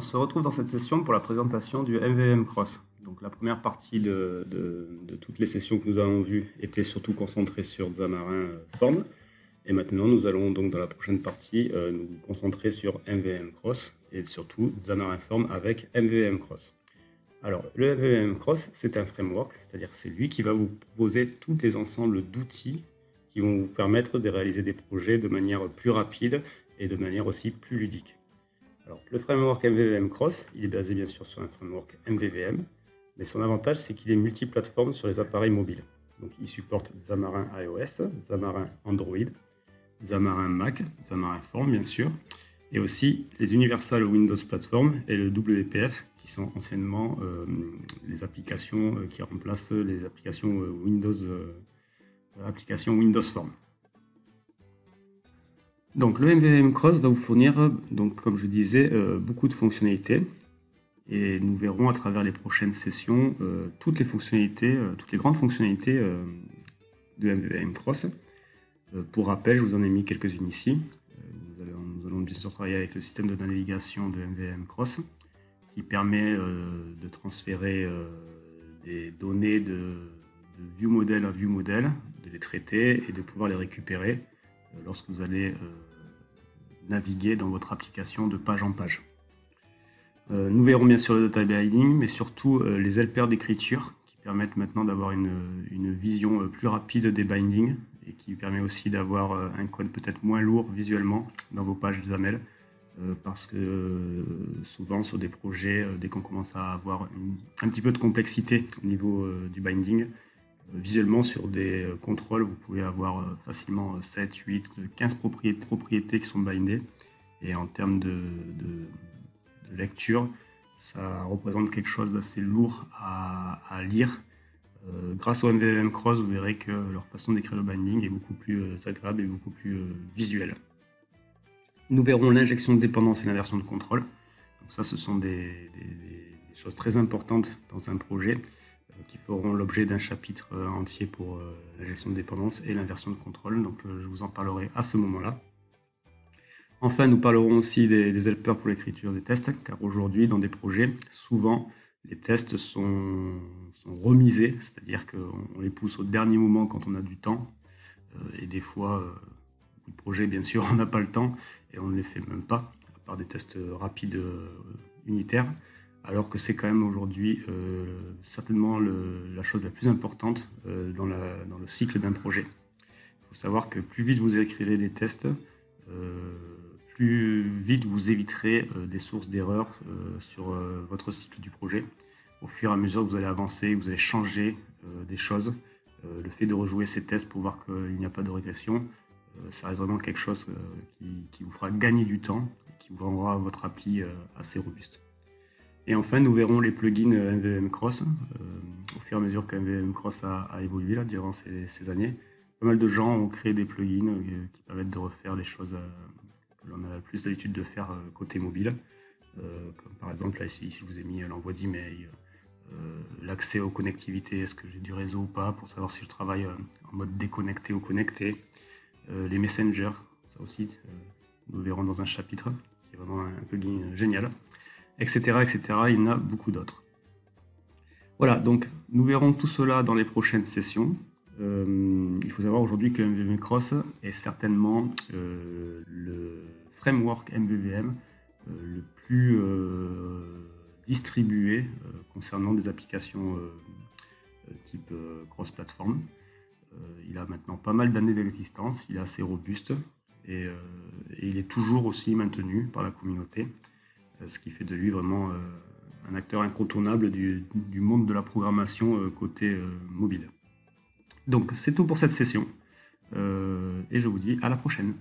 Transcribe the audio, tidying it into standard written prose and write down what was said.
se retrouve dans cette session pour la présentation du MVVM Cross. Donc la première partie de toutes les sessions que nous avons vues était surtout concentrée sur Xamarin Form. Et maintenant, nous allons donc dans la prochaine partie nous concentrer sur MVVM Cross et surtout Xamarin Form avec MVVM Cross. Alors, le MVVM Cross, c'est un framework, c'est-à-dire c'est lui qui va vous proposer tous les ensembles d'outils qui vont vous permettre de réaliser des projets de manière plus rapide et de manière aussi plus ludique. Alors, le framework MVVM Cross, il est basé bien sûr sur un framework MVVM, mais son avantage, c'est qu'il est multiplateforme sur les appareils mobiles. Donc, il supporte Xamarin iOS, Xamarin Android, Xamarin Mac, Xamarin Form bien sûr, et aussi les Universal Windows Platform et le WPF, qui sont anciennement les applications qui remplacent les applications Windows Form. Donc le MVVM Cross va vous fournir, donc, comme je disais, beaucoup de fonctionnalités. Et nous verrons à travers les prochaines sessions toutes les fonctionnalités, toutes les grandes fonctionnalités de MVVM Cross. Pour rappel, je vous en ai mis quelques-unes ici. Nous allons bien sûr travailler avec le système de navigation de MVVM Cross qui permet de transférer des données de view model à view model, de les traiter et de pouvoir les récupérer lorsque vous allez naviguer dans votre application de page en page. Nous verrons bien sûr le data binding, mais surtout les helpers d'écriture qui permettent maintenant d'avoir une vision plus rapide des bindings et qui permet aussi d'avoir un code peut-être moins lourd visuellement dans vos pages XAML parce que souvent sur des projets, dès qu'on commence à avoir un petit peu de complexité au niveau du binding, visuellement sur des contrôles, vous pouvez avoir facilement 7, 8, 15 propriétés qui sont bindées et en termes de lecture, ça représente quelque chose d'assez lourd à lire. Grâce au MVVM Cross, vous verrez que leur façon d'écrire le binding est beaucoup plus agréable et beaucoup plus visuelle. Nous verrons l'injection de dépendance et l'inversion de contrôle. Donc ça, ce sont des choses très importantes dans un projet qui feront l'objet d'un chapitre entier pour l'injection de dépendance et l'inversion de contrôle. Donc je vous en parlerai à ce moment-là. Enfin, nous parlerons aussi des helpers pour l'écriture des tests, car aujourd'hui, dans des projets, souvent, les tests sont remisés, c'est-à-dire qu'on les pousse au dernier moment quand on a du temps. Et des fois, beaucoup de projets, bien sûr, on n'a pas le temps et on ne les fait même pas, à part des tests rapides unitaires, alors que c'est quand même aujourd'hui certainement la chose la plus importante dans le cycle d'un projet. Il faut savoir que plus vite vous écrirez des tests, plus vite vous éviterez des sources d'erreurs sur votre cycle du projet. Au fur et à mesure que vous allez avancer, vous allez changer des choses. Le fait de rejouer ces tests pour voir qu'il n'y a pas de régression, ça reste vraiment quelque chose qui vous fera gagner du temps, qui vous rendra votre appli assez robuste. Et enfin, nous verrons les plugins MVVM Cross. Au fur et à mesure que MVVM Cross a évolué là, durant ces années, pas mal de gens ont créé des plugins qui permettent de refaire les choses que l'on a plus l'habitude de faire côté mobile. Comme par exemple, là, ici, je vous ai mis l'envoi d'email, l'accès aux connectivités, est-ce que j'ai du réseau ou pas, pour savoir si je travaille en mode déconnecté ou connecté. Les messengers, ça aussi, nous le verrons dans un chapitre, qui est vraiment un plugin génial, etc., etc. Il y en a beaucoup d'autres. Voilà, donc nous verrons tout cela dans les prochaines sessions. Il faut savoir aujourd'hui que MVVM Cross est certainement le framework MVVM le plus distribué concernant des applications type cross-platform. Il a maintenant pas mal d'années d'existence, il est assez robuste et il est toujours aussi maintenu par la communauté, ce qui fait de lui vraiment un acteur incontournable du monde de la programmation côté mobile. Donc c'est tout pour cette session et je vous dis à la prochaine.